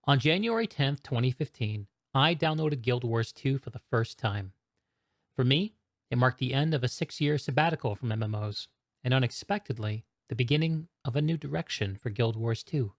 On January 10th, 2015, I downloaded Guild Wars 2 for the first time. For me, it marked the end of a 6-year sabbatical from MMOs, and unexpectedly, the beginning of a new direction for Guild Wars 2,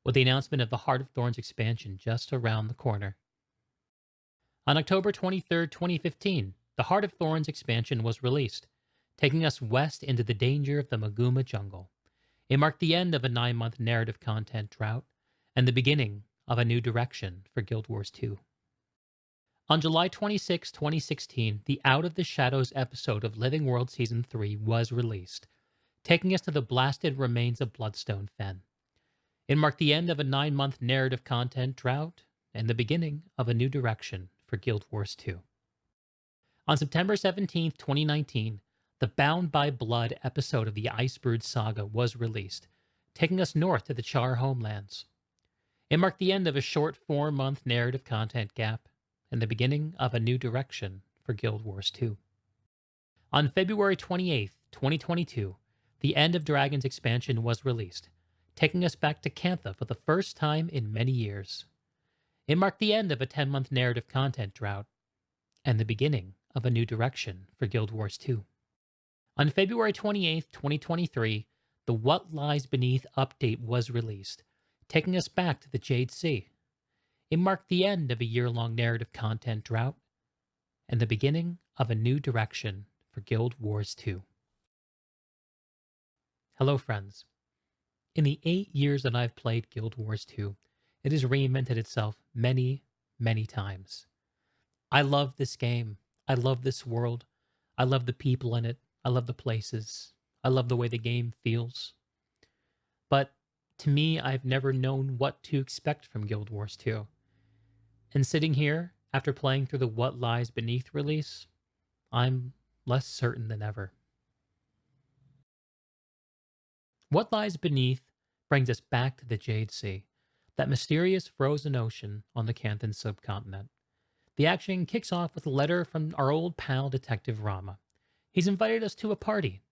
with the announcement of the Heart of Thorns expansion just around the corner. On October 23rd, 2015, the Heart of Thorns expansion was released, taking us west into the danger of the Maguma jungle. It marked the end of a 9-month narrative content drought and the beginning of a new direction for Guild Wars 2. On July 26, 2016, the Out of the Shadows episode of Living World Season 3 was released, taking us to the blasted remains of Bloodstone Fen. It marked the end of a 9-month narrative content drought and the beginning of a new direction for Guild Wars 2. On September 17, 2019, the Bound by Blood episode of the Icebrood saga was released, taking us north to the Char homelands. It marked the end of a short 4-month narrative content gap and the beginning of a new direction for Guild Wars 2. On February 28th, 2022, the End of Dragons expansion was released, taking us back to Cantha for the first time in many years. It marked the end of a 10-month narrative content drought and the beginning of a new direction for Guild Wars 2. On February 28th, 2023, the What Lies Beneath update was released, taking us back to the Jade Sea. It marked the end of a year-long narrative content drought and the beginning of a new direction for Guild Wars 2. Hello, friends. In the 8 years that I've played Guild Wars 2, it has reinvented itself many, many times. I love this game. I love this world. I love the people in it. I love the places. I love the way the game feels. But to me, I've never known what to expect from Guild Wars 2. And sitting here, after playing through the What Lies Beneath release, I'm less certain than ever. What Lies Beneath brings us back to the Jade Sea, that mysterious frozen ocean on the Canthan subcontinent. The action kicks off with a letter from our old pal Detective Rama. He's invited us to a party.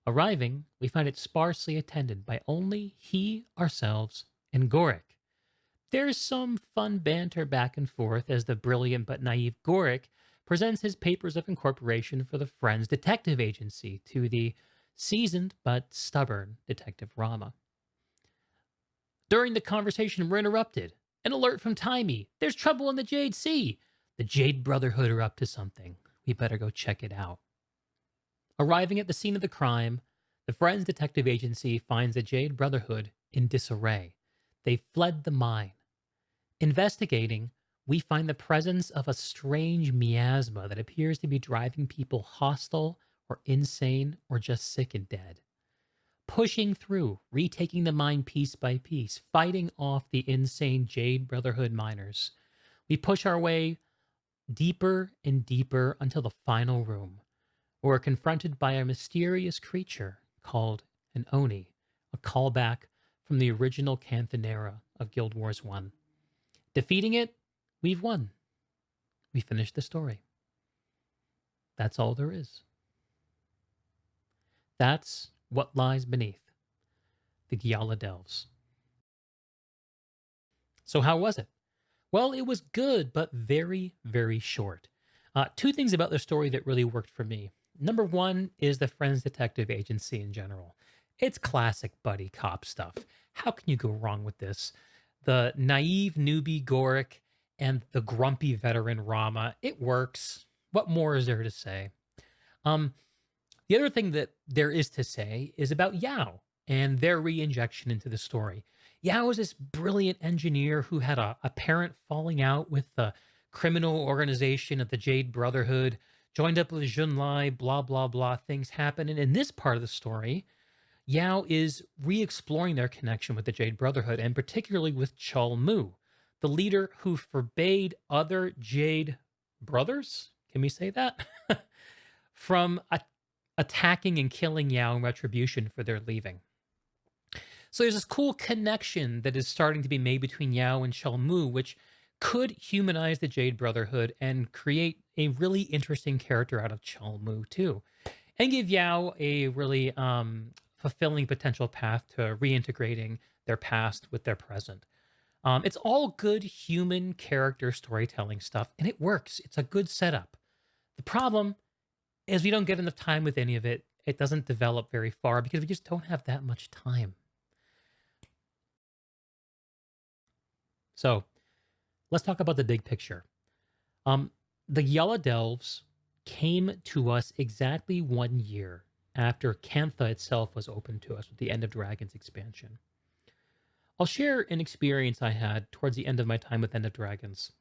Arriving, we find it sparsely attended by only he, ourselves, and Gorik. There's some fun banter back and forth as the brilliant but naive Gorik presents his papers of incorporation for the Friends Detective Agency to the seasoned but stubborn Detective Rama. During the conversation, we're interrupted. An alert from Timey. There's trouble in the Jade Sea. The Jade Brotherhood are up to something. We better go check it out. Arriving at the scene of the crime, the Friends Detective Agency finds the Jade Brotherhood in disarray. They've fled the mine. Investigating, we find the presence of a strange miasma that appears to be driving people hostile or insane or just sick and dead. Pushing through, retaking the mine piece by piece, fighting off the insane Jade Brotherhood miners. We push our way deeper and deeper until the final room, where we're confronted by a mysterious creature called an Oni, a callback from the original Canthanera of Guild Wars 1. Defeating it, we've won. We finished the story. That's all there is. That's What Lies Beneath the Gyala Delves. So how was it? Well, it was good, but very, very short. Two things about the story that really worked for me. Number one is the Friends Detective Agency in general. It's classic buddy cop stuff. How can you go wrong with this? The naive newbie Gorik and the grumpy veteran Rama. It works. What more is there to say? Um, the other thing that there is to say is about Yao and their re-injection into the story. Yao is this brilliant engineer who had a apparent falling out with the criminal organization of the Jade Brotherhood, joined up with Junlai, blah, blah, blah, things happen. And in this part of the story, Yao is re-exploring their connection with the Jade Brotherhood, and particularly with Chul Mu, the leader who forbade other Jade brothers, can we say that? from attacking and killing Yao in retribution for their leaving. So there's this cool connection that is starting to be made between Yao and Chul Mu, which could humanize the Jade Brotherhood and create a really interesting character out of Chul Mu too, and give Yao a really fulfilling potential path to reintegrating their past with their present. It's all good human character storytelling stuff, and it works. It's a good setup. The problem is we don't get enough time with any of it. It doesn't develop very far because we just don't have that much time. So let's talk about the big picture. Um, the Yellow Delves came to us exactly 1 year after Cantha itself was opened to us with the End of Dragons expansion. I'll share an experience I had towards the end of my time with End of Dragons.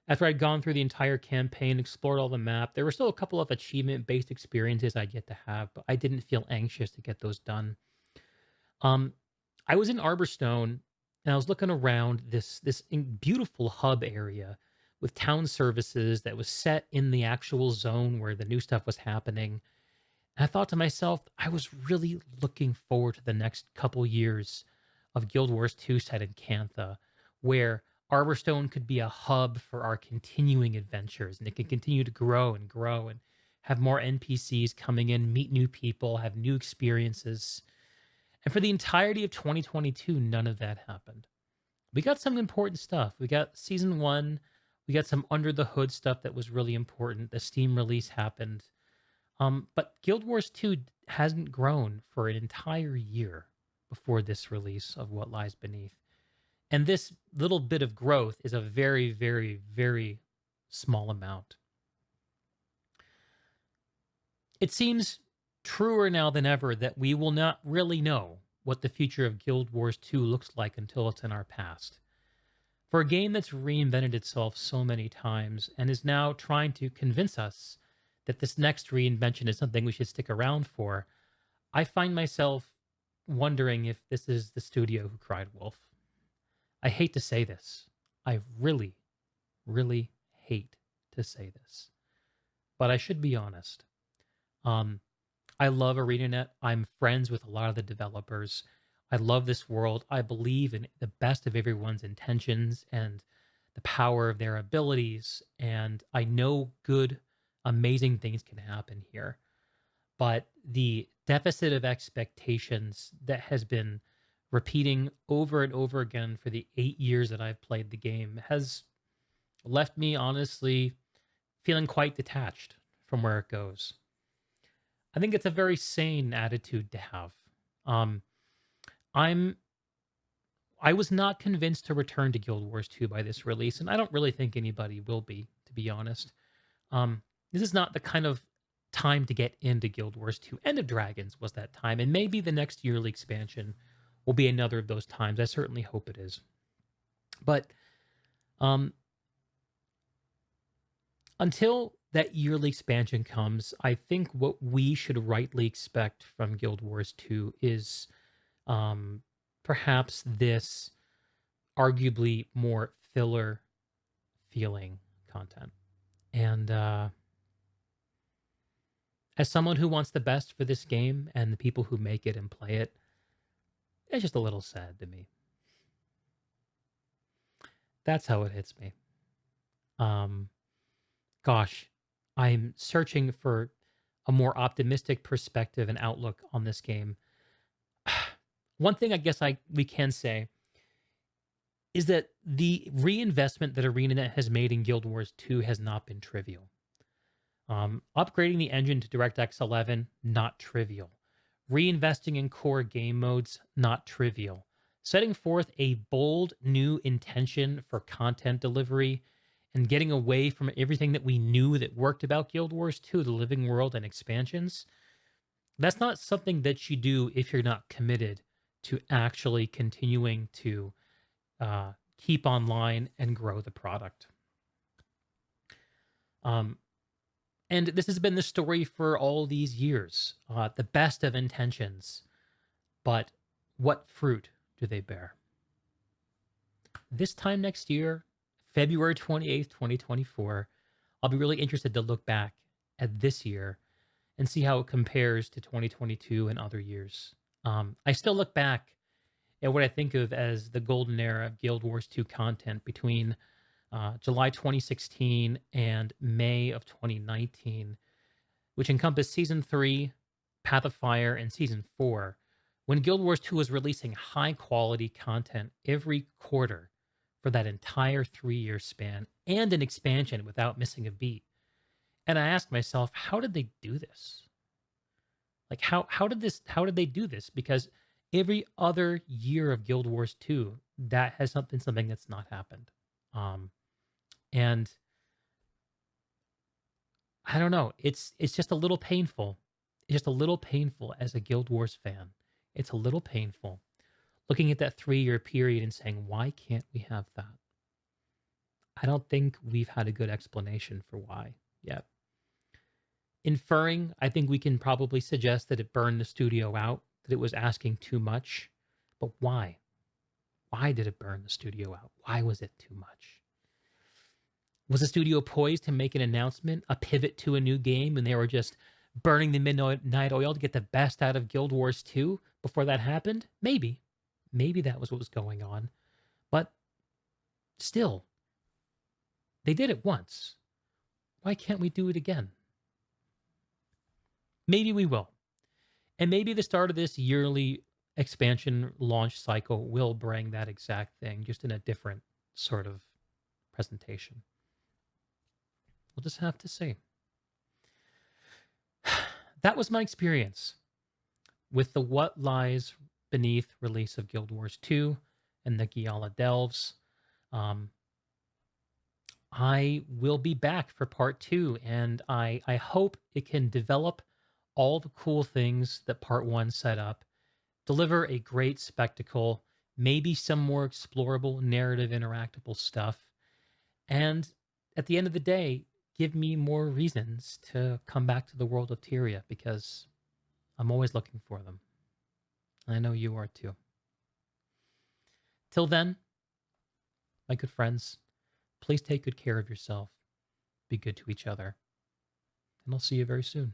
After I'd gone through the entire campaign, explored all the map, there were still a couple of achievement based experiences I'd yet to have, but I didn't feel anxious to get those done. Um, I was in Arborstone and I was looking around beautiful hub area with town services that was set in the actual zone where the new stuff was happening. And I thought to myself, I was really looking forward to the next couple years of Guild Wars 2 set in Cantha, where Arborstone could be a hub for our continuing adventures and it could continue to grow and have more NPCs coming in, meet new people, have new experiences. And for the entirety of 2022, none of that happened. We got some important stuff. We got season one, we got some under the hood stuff that was really important. The Steam release happened. But Guild Wars 2 hasn't grown for an entire year before this release of What Lies Beneath. And this little bit of growth is a very, very, very small amount. It seems truer now than ever that we will not really know what the future of Guild Wars 2 looks like until it's in our past. For a game that's reinvented itself so many times and is now trying to convince us that this next reinvention is something we should stick around for, I find myself wondering if this is the studio who cried wolf. I hate to say this. I really, really hate to say this. But I should be honest. Um, I love ArenaNet. I'm friends with a lot of the developers. I love this world. I believe in the best of everyone's intentions and the power of their abilities. And I know good, amazing things can happen here. But the deficit of expectations that has been repeating over and over again for the 8 years that I've played the game has left me honestly feeling quite detached from where it goes. I think it's a very sane attitude to have. Um, I'm I was not convinced to return to Guild Wars 2 by this release, and I don't really think anybody will be, to be honest. This is not the kind of time to get into Guild Wars 2. End of Dragons was that time, and maybe the next yearly expansion will be another of those times. I certainly hope it is. But um, until that yearly expansion comes, I think what we should rightly expect from Guild Wars 2 is um, perhaps this arguably more filler feeling content. And as someone who wants the best for this game and the people who make it and play it, it's just a little sad to me. That's how it hits me. Um, Gosh, I'm searching for a more optimistic perspective and outlook on this game. One thing I guess we can say is that the reinvestment that ArenaNet has made in Guild Wars 2 has not been trivial. Upgrading the engine to DirectX 11, not trivial. Reinvesting in core game modes, not trivial. Setting forth a bold new intention for content delivery and getting away from everything that we knew that worked about Guild Wars 2, the living world and expansions, that's not something that you do if you're not committed to actually continuing to keep online and grow the product. And this has been the story for all these years. The best of intentions, but what fruit do they bear? This time next year, February 28th, 2024, I'll be really interested to look back at this year and see how it compares to 2022 and other years. I still look back at what I think of as the golden era of Guild Wars 2 content between July 2016 and May of 2019, which encompassed Season 3, Path of Fire, and Season 4, when Guild Wars 2 was releasing high quality content every quarter for that entire 3-year span and an expansion without missing a beat. And I asked myself, how did they do this? Like how did they do this? Because every other year of Guild Wars 2, that has something that's not happened. Um and I don't know, it's just a little painful. It's just a little painful as a Guild Wars fan. It's a little painful looking at that 3-year period and saying, "Why can't we have that?" I don't think we've had a good explanation for why yet. Inferring, I think we can probably suggest that it burned the studio out, that it was asking too much. But why? Why did it burn the studio out? Why was it too much? Was the studio poised to make an announcement, a pivot to a new game, and they were just burning the midnight oil to get the best out of Guild Wars 2 before that happened? Maybe. Maybe that was what was going on. But still, they did it once. Why can't we do it again? Maybe we will. And maybe the start of this yearly expansion launch cycle will bring that exact thing, just in a different sort of presentation. We'll just have to see. That was my experience with the What Lies Beneath release of Guild Wars 2 and the Giala Delves. Um, I will be back for part 2, and I hope it can develop all the cool things that part 1 set up, deliver a great spectacle, maybe some more explorable, narrative, interactable stuff, and at the end of the day, give me more reasons to come back to the world of Tyria, because I'm always looking for them. I know you are too. Till then, my good friends, please take good care of yourself, be good to each other, and I'll see you very soon.